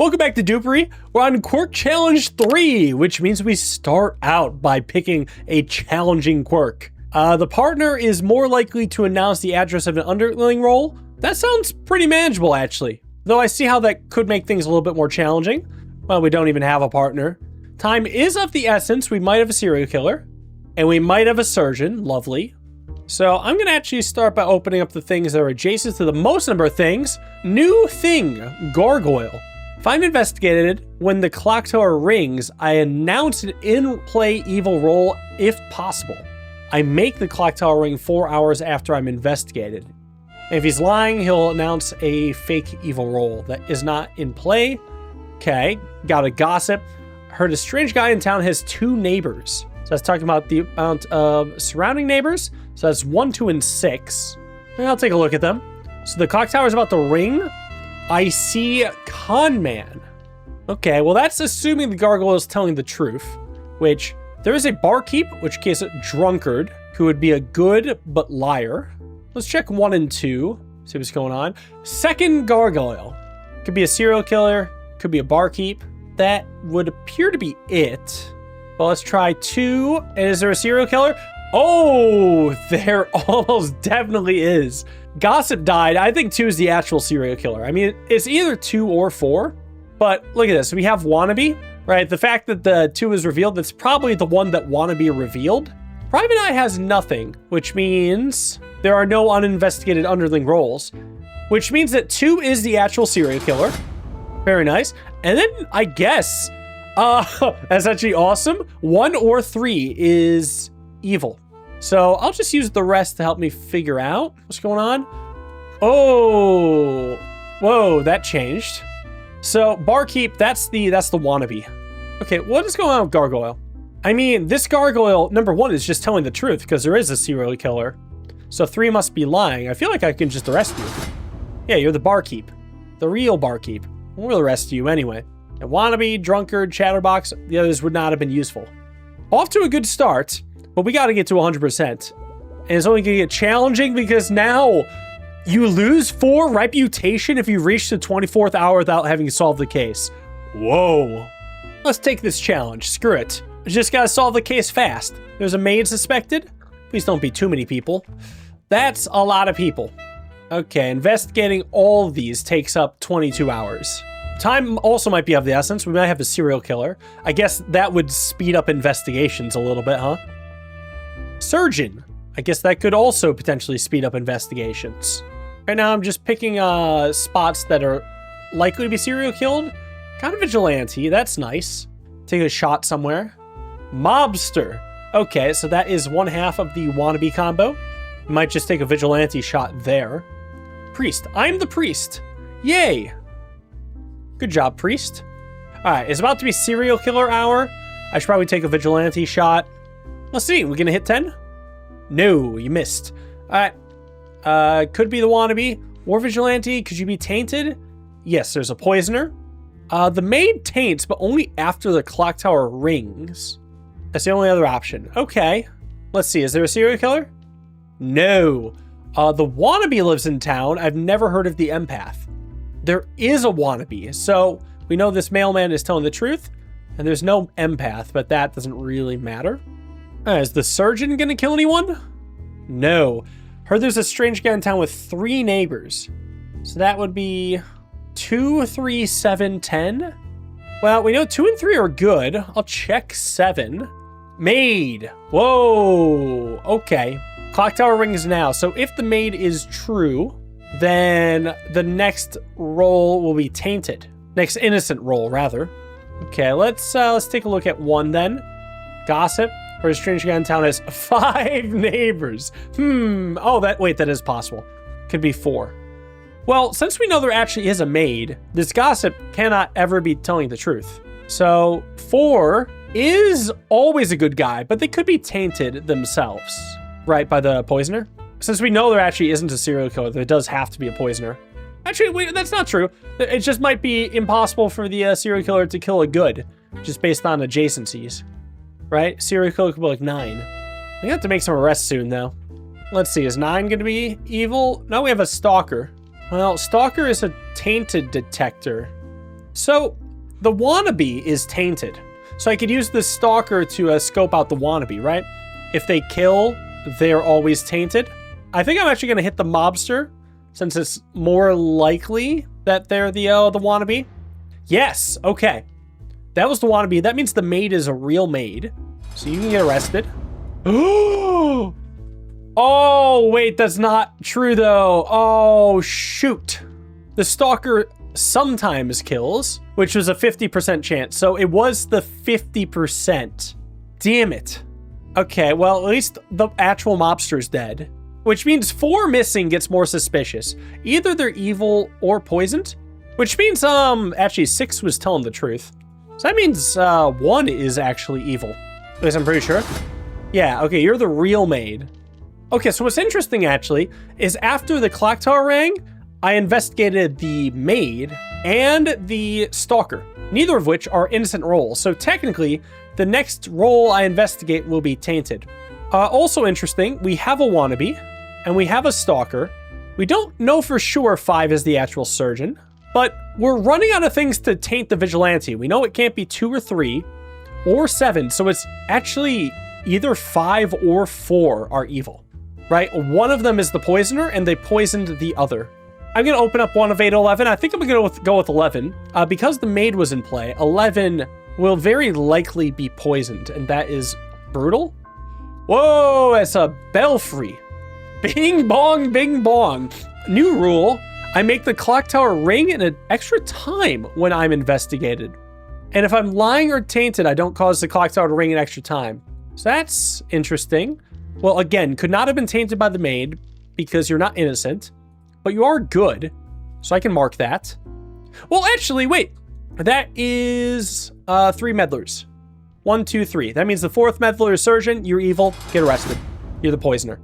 Welcome back to Dupery. We're on Quirk Challenge 3, which means we start out by picking a challenging quirk. The partner is more likely to announce the address of an underling role. That sounds pretty manageable, actually. Though I see how that could make things a little bit more challenging. Well, we don't even have a partner. Time is of the essence. We might have a serial killer. And we might have a surgeon. Lovely. So I'm going to actually start by opening up the things that are adjacent to the most number of things. New thing, gargoyle. If I'm investigated, when the clock tower rings, I announce an in-play evil roll if possible. I make the clock tower ring 4 hours after I'm investigated. And if he's lying, he'll announce a fake evil roll that is not in play. Okay, got a gossip. Heard a strange guy in town has 2 neighbors. So that's talking about the amount of surrounding neighbors. So that's 1, 2, and 6. And I'll take a look at them. So the clock tower is about to ring. I see con man. Okay, well that's assuming the gargoyle is telling the truth, which there is a barkeep, which case a drunkard, who would be a good but liar. Let's check 1 and 2, see what's going on. Second gargoyle. Could be a serial killer, could be a barkeep. That would appear to be it. Well, let's try 2. Is there a serial killer? Oh, there almost definitely is. Gossip died. I think 2 is the actual serial killer. I mean, it's either 2 or 4, but look at this. We have wannabe, right? The fact that the 2 is revealed, that's probably the one that wannabe revealed. Private Eye has nothing, which means there are no uninvestigated underling roles, which means that 2 is the actual serial killer. Very nice. And then I guess, that's actually awesome. 1 or 3 is evil. So I'll just use the rest to help me figure out what's going on. Oh, whoa, that changed. So barkeep, that's the wannabe. Okay, what is going on with gargoyle? I mean, this gargoyle, number 1, is just telling the truth because there is a serial killer. So 3 must be lying. I feel like I can just arrest you. Yeah, you're the barkeep, the real barkeep. We'll arrest you anyway. And wannabe, drunkard, chatterbox, the others would not have been useful. Off to a good start. But we got to get to 100%. And it's only going to get challenging because now you lose 4 reputation if you reach the 24th hour without having solved the case. Whoa. Let's take this challenge. Screw it. We just got to solve the case fast. There's a maid suspected. Please don't be too many people. That's a lot of people. Okay, investigating all of these takes up 22 hours. Time also might be of the essence. We might have a serial killer. I guess that would speed up investigations a little bit, huh? Surgeon. I guess that could also potentially speed up investigations. Right now I'm just picking spots that are likely to be serial killed. Got a vigilante, that's nice. Take a shot somewhere. Mobster. Okay, so that is 1/2 of the wannabe combo. Might just take a vigilante shot there. Priest. I'm the priest. Yay. Good job, priest. Alright, it's about to be serial killer hour. I should probably take a vigilante shot. Let's see, we gonna hit 10? No, you missed. All right, could be the wannabe or vigilante. Could you be tainted? Yes, there's a poisoner. The maid taints, but only after the clock tower rings. That's the only other option. Okay, let's see, is there a serial killer? No. The wannabe lives in town. I've never heard of the empath. There is a wannabe, so we know this mailman is telling the truth, and there's no empath, but that doesn't really matter. Is the surgeon gonna kill anyone? No. Heard there's a strange guy in town with 3 neighbors. So that would be 2, 3, 7, 10. Well, we know 2 and 3 are good. I'll check 7. Maid. Whoa. Okay. Clock tower rings now. So if the maid is true, then the next roll will be tainted. Next innocent roll, rather. Okay, let's take a look at 1 then. Gossip. Or a strange guy in town has 5 neighbors. Oh, that is possible. Could be 4. Well, since we know there actually is a maid, this gossip cannot ever be telling the truth. So 4 is always a good guy, but they could be tainted themselves, right, by the poisoner. Since we know there actually isn't a serial killer, there does have to be a poisoner. Actually, wait, that's not true. It just might be impossible for the serial killer to kill a good, just based on adjacencies. Right? Serial killer could be like 9. We have to make some arrests soon, though. Let's see, is 9 going to be evil? No, we have a stalker. Well, stalker is a tainted detector. So the wannabe is tainted. So I could use the stalker to scope out the wannabe, right? If they kill, they're always tainted. I think I'm actually going to hit the mobster since it's more likely that they're the wannabe. Yes, okay. That was the wannabe. That means the maid is a real maid. So you can get arrested. Oh, wait, that's not true though. Oh, shoot. The stalker sometimes kills, which was a 50% chance. So it was the 50%. Damn it. Okay, well, at least the actual mobster's dead, which means 4 missing gets more suspicious. Either they're evil or poisoned, which means, actually 6 was telling the truth. So that means, 1 is actually evil. At least I'm pretty sure. Yeah, okay, you're the real maid. Okay, so what's interesting, actually, is after the clock tower rang, I investigated the maid and the stalker, neither of which are innocent roles. So technically, the next role I investigate will be tainted. Also interesting, we have a wannabe and we have a stalker. We don't know for sure 5 is the actual surgeon, but we're running out of things to taint the vigilante. We know it can't be 2 or 3 or 7, so it's actually either 5 or 4 are evil, right? One of them is the poisoner and they poisoned the other. I'm going to open up one of 8, 11. I think I'm going to go with 11. Because the maid was in play, 11 will very likely be poisoned, and that is brutal. Whoa, it's a belfry. Bing bong, bing bong. New rule, I make the clock tower ring in an extra time when I'm investigated. And if I'm lying or tainted, I don't cause the clock tower to ring an extra time. So that's interesting. Well, again, could not have been tainted by the maid because you're not innocent. But you are good, so I can mark that. Well, actually, wait. That is 3 meddlers. 1, 2, 3. That means the 4th meddler is surgeon. You're evil. Get arrested. You're the poisoner.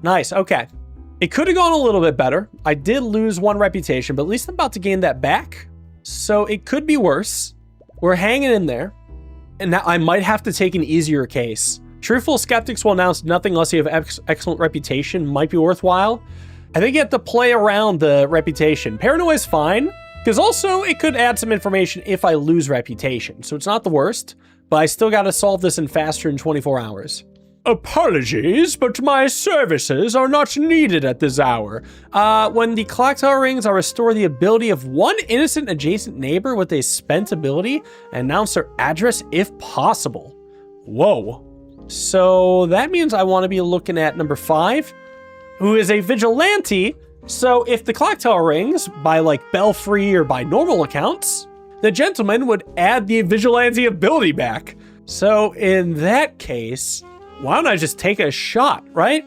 Nice. Okay. It could have gone a little bit better. I did lose 1 reputation, but at least I'm about to gain that back. So it could be worse. We're hanging in there. And now I might have to take an easier case. Truthful skeptics will announce nothing unless you have excellent reputation might be worthwhile. I think you have to play around the reputation. Paranoia is fine, because also it could add some information if I lose reputation. So it's not the worst, but I still got to solve this in faster than 24 hours. Apologies, but my services are not needed at this hour. When the clock tower rings, I restore the ability of one innocent adjacent neighbor with a spent ability and announce their address if possible. Whoa. So that means I want to be looking at number 5. Who is a vigilante, so if the clock tower rings by like Belfry or by normal accounts, the gentleman would add the vigilante ability back. So in that case, why don't I just take a shot, right?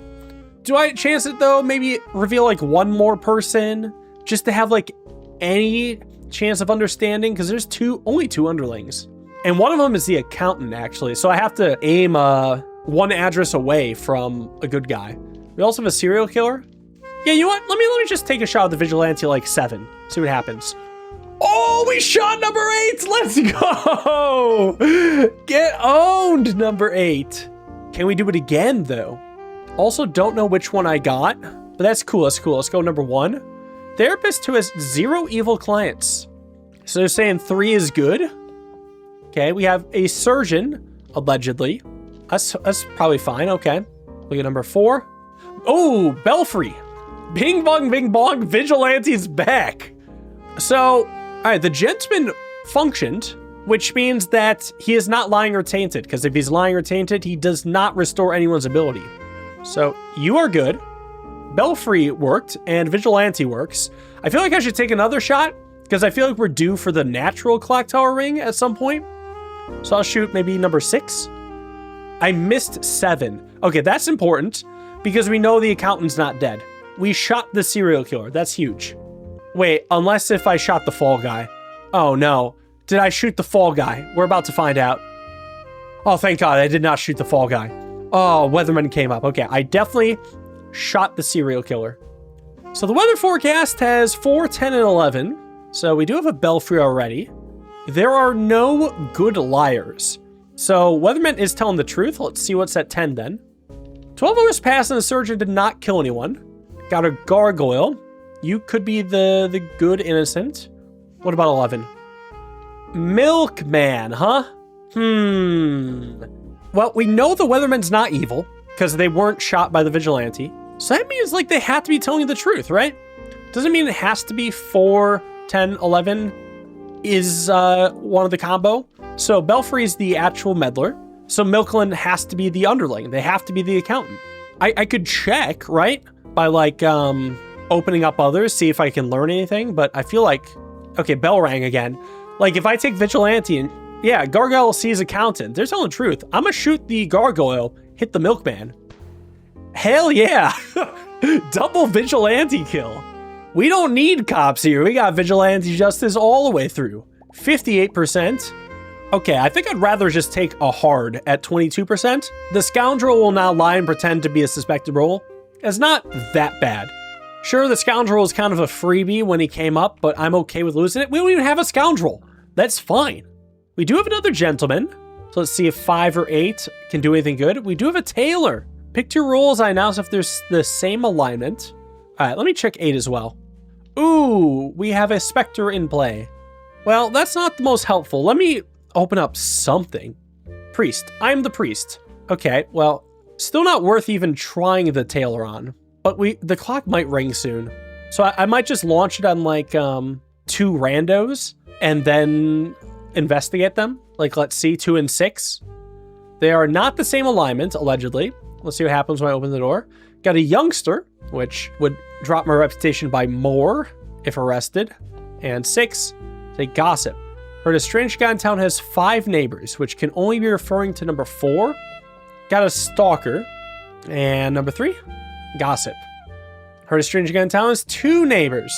Do I chance it though? Maybe reveal like 1 more person just to have like any chance of understanding? Because there's only 2 underlings. And one of them is the accountant actually. So I have to aim 1 address away from a good guy. We also have a serial killer. Yeah, you know what? Let me just take a shot at the vigilante like 7. See what happens. Oh, we shot number 8. Let's go. Get owned, number 8. Can we do it again though? Also don't know which one I got, but that's cool. That's cool. Let's go number 1. Therapist who has 0 evil clients. So they're saying 3 is good. Okay, we have a surgeon, allegedly. That's probably fine. Okay. Look at number 4. Oh, Belfry. Bing bong, bing bong, vigilante's back. So, all right, the gentleman functioned, which means that he is not lying or tainted, because if he's lying or tainted, he does not restore anyone's ability. So, you are good. Belfry worked, and vigilante works. I feel like I should take another shot, because I feel like we're due for the natural clock tower ring at some point. So I'll shoot maybe number 6. I missed 7. Okay, that's important. Because we know the accountant's not dead. We shot the serial killer. That's huge. Wait, unless if I shot the fall guy. Oh no. Did I shoot the fall guy? We're about to find out. Oh, thank God I did not shoot the fall guy. Oh, weatherman came up. Okay, I definitely shot the serial killer. So the weather forecast has 4, 10, and 11. So we do have a belfry already. There are no good liars. So weatherman is telling the truth. Let's see what's at 10 then. 12 hours passed and the surgeon did not kill anyone. Got a gargoyle. You could be the good innocent. What about 11? Milkman, huh? Well, we know the Weatherman's not evil because they weren't shot by the vigilante. So that means like they have to be telling the truth, right? Doesn't mean it has to be 4, 10, 11 is one of the combo. So Belfry's the actual meddler. So Milkland has to be the underling. They have to be the accountant. I could check, right? By like opening up others, see if I can learn anything. But I feel like, okay, bell rang again. Like if I take vigilante and yeah, Gargoyle sees accountant, they're telling the truth. I'm gonna shoot the Gargoyle, hit the Milkman. Hell yeah. Double vigilante kill. We don't need cops here. We got vigilante justice all the way through. 58%. Okay, I think I'd rather just take a hard at 22%. The scoundrel will now lie and pretend to be a suspected role. It's not that bad. Sure, the scoundrel is kind of a freebie when he came up, but I'm okay with losing it. We don't even have a scoundrel. That's fine. We do have another gentleman. So let's see if 5 or 8 can do anything good. We do have a tailor. Pick 2 roles. I announce if there's the same alignment. All right, let me check 8 as well. Ooh, we have a specter in play. Well, that's not the most helpful. Let me open up something. Priest. I'm the priest. Okay, well, still not worth even trying the tailor on. But the clock might ring soon. So I might just launch it on like 2 randos and then investigate them. Like, let's see, 2 and 6. They are not the same alignment, allegedly. Let's see what happens when I open the door. Got a youngster, which would drop my reputation by more if arrested. And 6, a gossip. Heard a strange guy in town has 5 neighbors, which can only be referring to number 4. Got a stalker. And number 3, gossip. Heard a strange guy in town has 2 neighbors.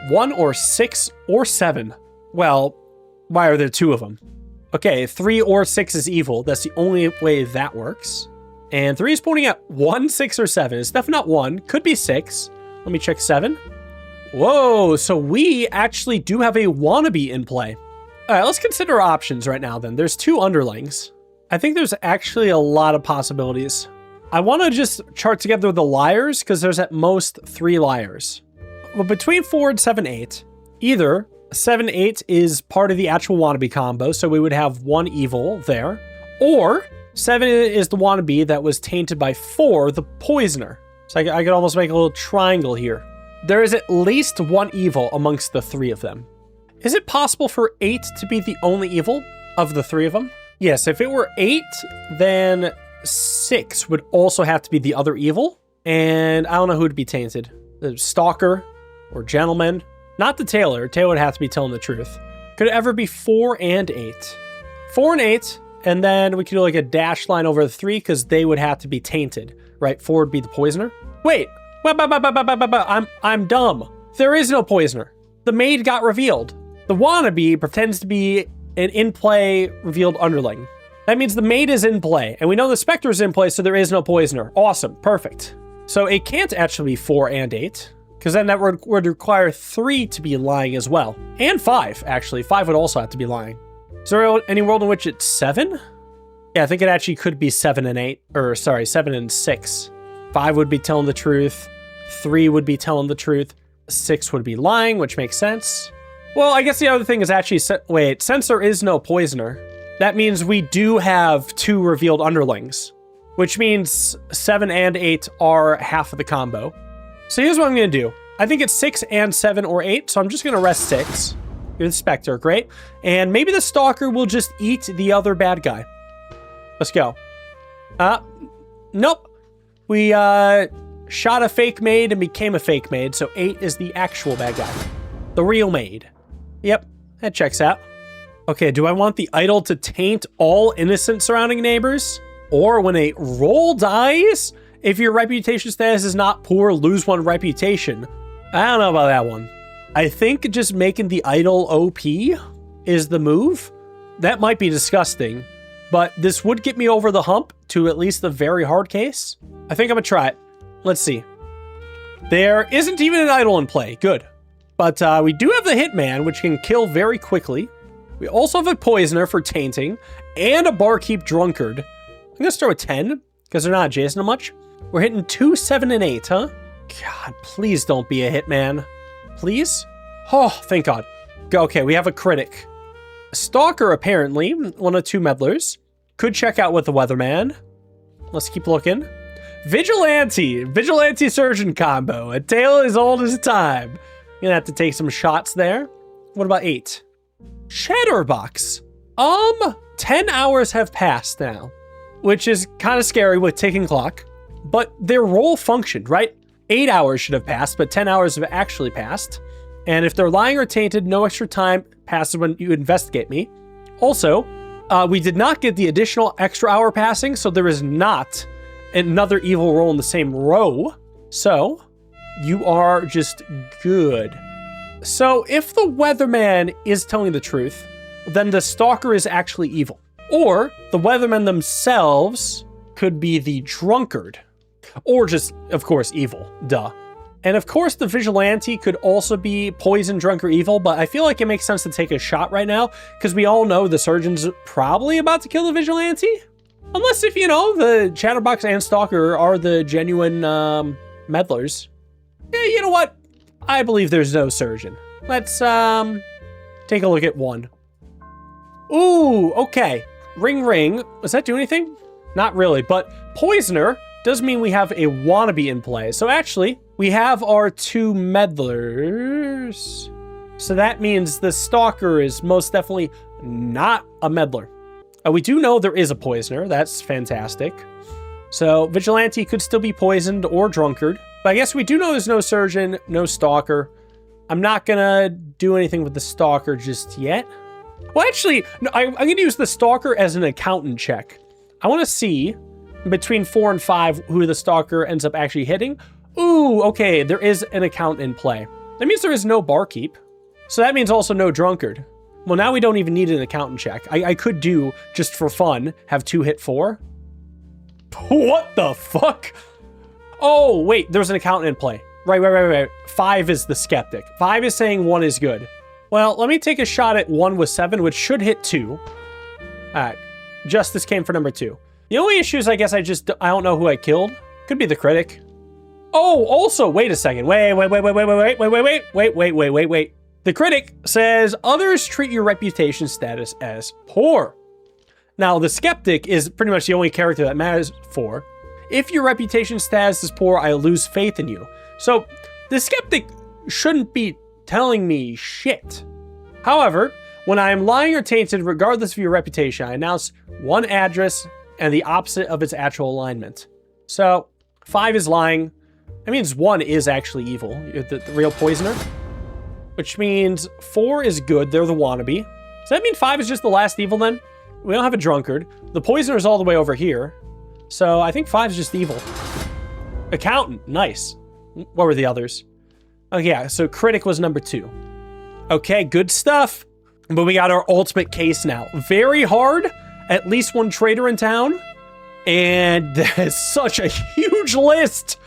1 or 6 or 7. Well, why are there 2 of them? Okay, 3 or 6 is evil. That's the only way that works. And 3 is pointing at 1, 6, or 7. It's definitely not 1. Could be 6. Let me check 7. Whoa, so we actually do have a wannabe in play. All right, let's consider options right now then. There's 2 underlings. I think there's actually a lot of possibilities. I want to just chart together the liars because there's at most 3 liars. Well, between 4 and 7, 8, either 7, 8 is part of the actual wannabe combo, so we would have 1 evil there, or 7 is the wannabe that was tainted by 4, the poisoner. So I could almost make a little triangle here. There is at least 1 evil amongst the 3 of them. Is it possible for 8 to be the only evil of the 3 of them? Yes, if it were 8, then 6 would also have to be the other evil. And I don't know who would be tainted. The stalker or gentleman. Not the tailor. Tailor would have to be telling the truth. Could it ever be 4 and 8? 4 and 8, and then we could do like a dash line over the 3 because they would have to be tainted, right? 4 would be the poisoner. Wait, I'm dumb. There is no poisoner. The maid got revealed. The wannabe pretends to be an in-play revealed underling. That means the maid is in play, and we know the specter is in play, so there is no poisoner. Awesome, perfect. So it can't actually be 4 and 8, because then that would require 3 to be lying as well. And 5, actually. 5 would also have to be lying. Is there any world in which it's 7? Yeah, I think it actually could be 7 and 8, or sorry, 7 and 6. 5 would be telling the truth. 3 would be telling the truth. 6 would be lying, which makes sense. Well, I guess the other thing is actually, wait, since there is no poisoner, that means we do have 2 revealed underlings, which means 7 and 8 are half of the combo. So here's what I'm going to do. I think it's 6 and 7 or 8, so I'm just going to rest 6. You're the Spectre, great. And maybe the Stalker will just eat the other bad guy. Let's go. Nope. We shot a fake maid and became a fake maid, so 8 is the actual bad guy. The real maid. Yep, that checks out. Okay, do I want the idol to taint all innocent surrounding neighbors? Or when a roll dies, if your reputation status is not poor, lose 1 reputation. I don't know about that one. I think just making the idol OP is the move. That might be disgusting, but this would get me over the hump to at least the very hard case. I think I'm gonna try it. Let's see. There isn't even an idol in play. Good. But we do have the Hitman, which can kill very quickly. We also have a Poisoner for tainting, and a Barkeep Drunkard. I'm going to start with 10, because they're not adjacent to much. We're hitting 2, 7, and 8, huh? God, please don't be a Hitman. Please? Oh, thank God. Okay, we have a critic. Stalker, apparently, one of two meddlers. Could check out with the weatherman. Let's keep looking. Vigilante surgeon combo. A tale as old as time. You're gonna have to take some shots there. What about 8? Chatterbox. 10 hours have passed now, which is kind of scary with ticking clock, but their role functioned, right? 8 hours should have passed, but 10 hours have actually passed. And if they're lying or tainted, no extra time passes when you investigate me. Also, we did not get the additional extra hour passing, so there is not another evil role in the same row. So you are just good. So if the weatherman is telling the truth, then the stalker is actually evil. Or the weathermen themselves could be the drunkard. Or just, of course, evil. Duh. And of course, the vigilante could also be poison, drunk, or evil, but I feel like it makes sense to take a shot right now, because we all know the surgeon's probably about to kill the vigilante. Unless if, you know, the chatterbox and stalker are the genuine meddlers. Yeah, you know what? I believe there's no surgeon. Let's take a look at 1. Ooh, okay. Ring ring. Does that do anything? Not really, but poisoner does mean we have a wannabe in play. So actually, we have our 2 meddlers. So that means the stalker is most definitely not a meddler. We do know there is a poisoner. That's fantastic. So vigilante could still be poisoned or drunkard. But I guess we do know there's no surgeon, no stalker. I'm not gonna do anything with the stalker just yet. Well, actually, no, I'm gonna use the stalker as an accountant check. I wanna see between 4 and 5 who the stalker ends up actually hitting. Ooh, okay, there is an account in play. That means there is no barkeep. So that means also no drunkard. Well, now we don't even need an accountant check. I could do, just for fun, have 2 hit 4. What the fuck? Oh, wait, there's an accountant in play. Right. 5 is the skeptic. 5 is saying 1 is good. Well, let me take a shot at 1 with 7, which should hit 2. All right, justice came for number 2. The only issue is I guess I don't know who I killed. Could be the critic. Oh, also, wait a second. Wait. The critic says, others treat your reputation status as poor. Now, the skeptic is pretty much the only character that matters for. If your reputation status is poor, I lose faith in you. So, the skeptic shouldn't be telling me shit. However, when I am lying or tainted, regardless of your reputation, I announce 1 address and the opposite of its actual alignment. So, 5 is lying. That means 1 is actually evil, the real poisoner. Which means 4 is good, they're the wannabe. Does that mean 5 is just the last evil then? We don't have a drunkard. The poisoner is all the way over here. So I think 5 is just evil. Accountant, nice. What were the others? Oh yeah, so critic was number 2. Okay, good stuff. But we got our ultimate case now. Very hard, at least 1 traitor in town. And that is such a huge list.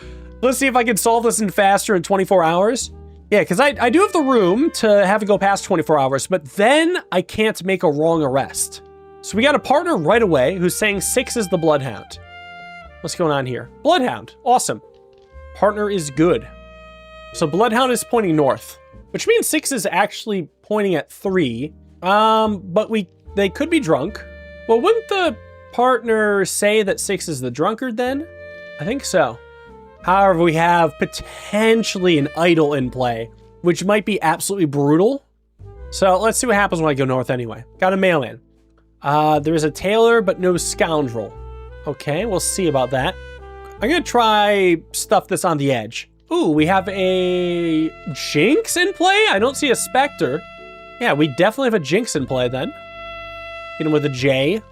Let's see if I can solve this in faster in 24 hours. Yeah, because I do have the room to have it go past 24 hours, but then I can't make a wrong arrest. So we got a partner right away who's saying 6 is the Bloodhound. What's going on here? Bloodhound, awesome. Partner is good. So Bloodhound is pointing north, which means 6 is actually pointing at 3. But they could be drunk. Well, wouldn't the partner say that 6 is the drunkard then? I think so. However, we have potentially an idol in play, which might be absolutely brutal. So let's see what happens when I go north anyway. Got a mail-in. There is a tailor, but no scoundrel. Okay, we'll see about that. I'm gonna try stuff that's on the edge. Ooh, we have a Jinx in play? I don't see a Spectre. Yeah, we definitely have a Jinx in play then. Get him with a J.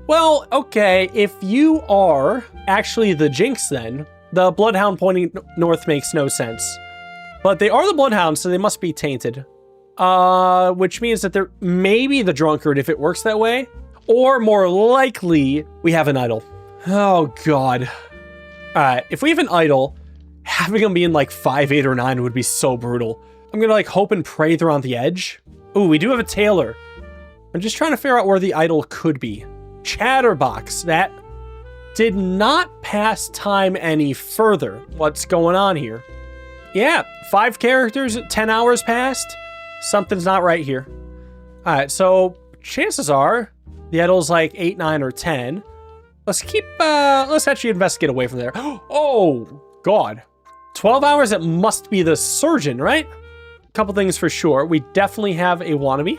Well, okay, if you are actually the Jinx then, the Bloodhound pointing north makes no sense. But they are the Bloodhounds, so they must be tainted. Which means that they're maybe the drunkard if it works that way. Or more likely, we have an idol. Oh, God. Alright, if we have an idol, having them be in like 5, 8, or 9 would be so brutal. I'm gonna like hope and pray they're on the edge. Ooh, we do have a tailor. I'm just trying to figure out where the idol could be. Chatterbox, that did not pass time any further. What's going on here? Yeah, 5 characters, 10 hours passed. Something's not right here. All right, so chances are the idol's like 8, 9, or 10. Let's actually investigate away from there. Oh, God. 12 hours, it must be the surgeon, right? A couple things for sure. We definitely have a wannabe,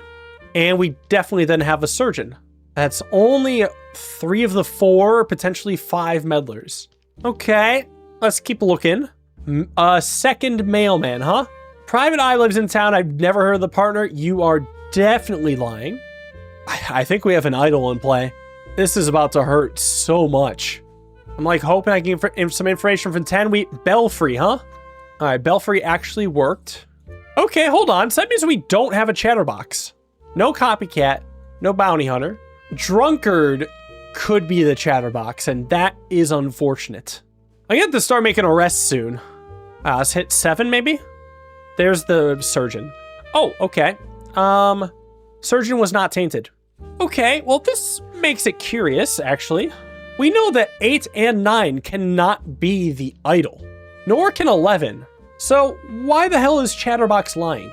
and we definitely then have a surgeon. That's only 3 of the 4, potentially 5 meddlers. Okay, let's keep looking. A second mailman, huh? Private Eye lives in town. I've never heard of the partner. You are definitely lying. I think we have an idol in play. This is about to hurt so much. I'm like hoping I can get some information from 10. Belfry, huh? All right, Belfry actually worked. Okay, hold on. So that means we don't have a chatterbox. No copycat, no bounty hunter. Drunkard could be the chatterbox, and that is unfortunate. I have to start making arrests soon. Let's hit 7 maybe? There's the surgeon. Oh, okay. Surgeon was not tainted. Okay, well this makes it curious, actually. We know that 8 and 9 cannot be the idol, nor can 11. So why the hell is Chatterbox lying?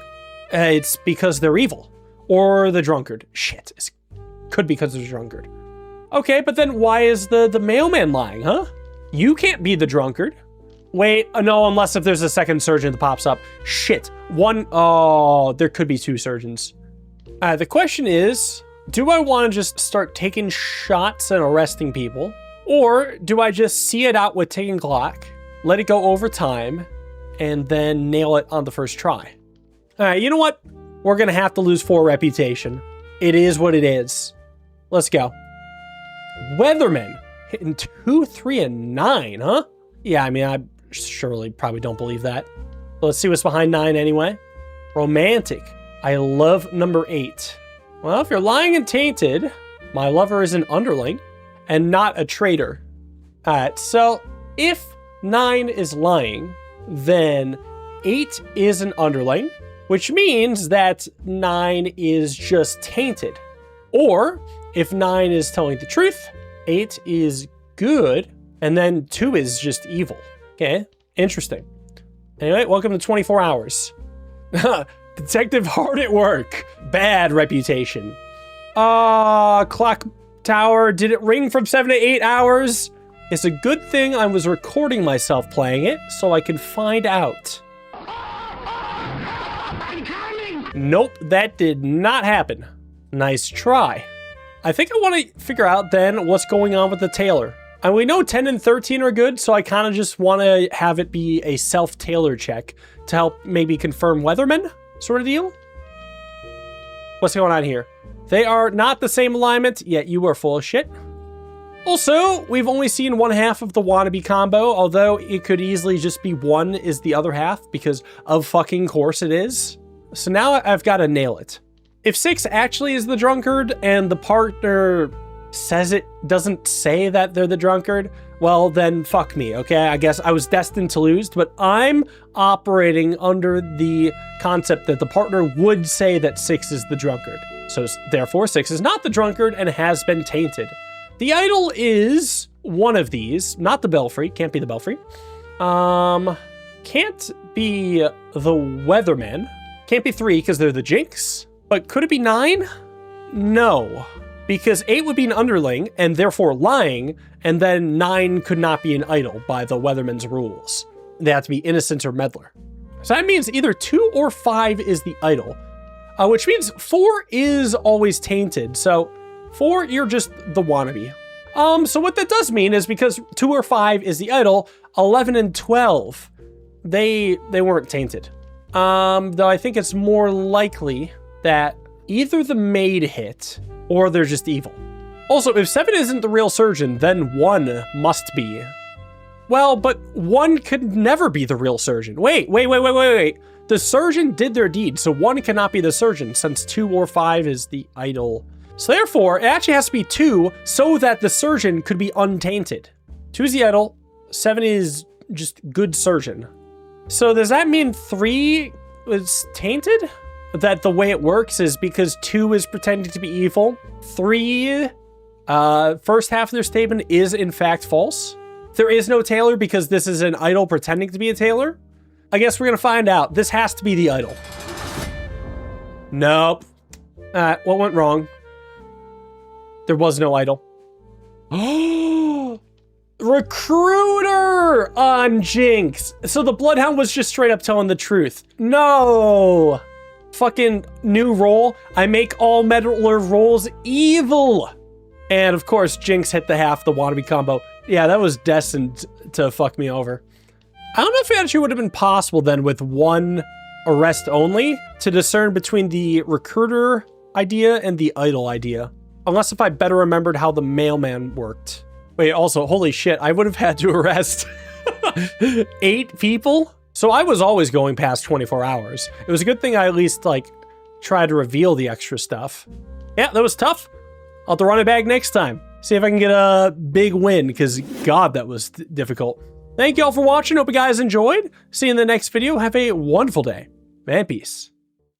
It's because they're evil. Or the drunkard. Shit, it could be because of the drunkard. Okay, but then why is the mailman lying, huh? You can't be the drunkard. Wait, no, unless if there's a second surgeon that pops up. Shit, there could be 2 surgeons. The question is, do I want to just start taking shots and arresting people? Or do I just see it out with ticking clock, let it go over time, and then nail it on the first try? All right, you know what? We're going to have to lose 4 reputation. It is what it is. Let's go. Weatherman hitting 2, 3, and 9, huh? Yeah, I mean, I surely probably don't believe that. Let's see what's behind 9 anyway. Romantic. I love number 8. Well, if you're lying and tainted, my lover is an underling and not a traitor. Alright, so if 9 is lying, then 8 is an underling, which means that 9 is just tainted. Or if 9 is telling the truth, 8 is good, and then 2 is just evil. Okay, interesting. Anyway, welcome to 24 hours. Detective hard at work. Bad reputation. Clock tower, did it ring from 7 to 8 hours? It's a good thing I was recording myself playing it so I can find out. I'm coming. Nope, that did not happen. Nice try. I think I want to figure out then what's going on with the tailor. And we know 10 and 13 are good, so I kind of just want to have it be a self-tailor check to help maybe confirm Weatherman sort of deal. What's going on here? They are not the same alignment, yet you are full of shit. Also, we've only seen 1/2 of the wannabe combo, although it could easily just be 1 is the other half, because of fucking course it is. So now I've got to nail it. If 6 actually is the drunkard, and the partner says it doesn't say that they're the drunkard, well then fuck me, okay? I guess I was destined to lose, but I'm operating under the concept that the partner would say that 6 is the drunkard. So therefore 6 is not the drunkard and has been tainted. The idol is one of these, not the Belfry, can't be the Belfry. Can't be the Weatherman. Can't be 3 because they're the Jinx. But could it be 9? No. Because 8 would be an underling, and therefore lying, and then 9 could not be an idol by the Weatherman's rules. They have to be innocent or meddler. So that means either 2 or 5 is the idol, which means 4 is always tainted. So 4, you're just the wannabe. So what that does mean is because 2 or 5 is the idol, 11 and 12, they weren't tainted. Though I think it's more likely that either the maid hit, or they're just evil. Also, if 7 isn't the real surgeon, then 1 must be. Well, but 1 could never be the real surgeon. Wait. The surgeon did their deed, so 1 cannot be the surgeon, since 2 or 5 is the idol. So therefore, it actually has to be 2, so that the surgeon could be untainted. 2 is the idol, 7 is just good surgeon. So does that mean 3 was tainted? That the way it works is because 2 is pretending to be evil. 3, first half of their statement is in fact false. There is no tailor because this is an idol pretending to be a tailor. I guess we're gonna find out. This has to be the idol. Nope. What went wrong? There was no idol. Recruiter on Jinx. So the Bloodhound was just straight up telling the truth. No. Fucking new role. I make all meddler roles evil. And of course, Jinx hit the half the wannabe combo. Yeah, that was destined to fuck me over. I don't know if it actually would have been possible then with one arrest only to discern between the recruiter idea and the idol idea. Unless if I better remembered how the mailman worked. Wait, also, holy shit, I would have had to arrest 8 people? So I was always going past 24 hours. It was a good thing I at least, like, tried to reveal the extra stuff. Yeah, that was tough. I'll have to run it back next time. See if I can get a big win, because God, that was difficult. Thank you all for watching. Hope you guys enjoyed. See you in the next video. Have a wonderful day. And peace.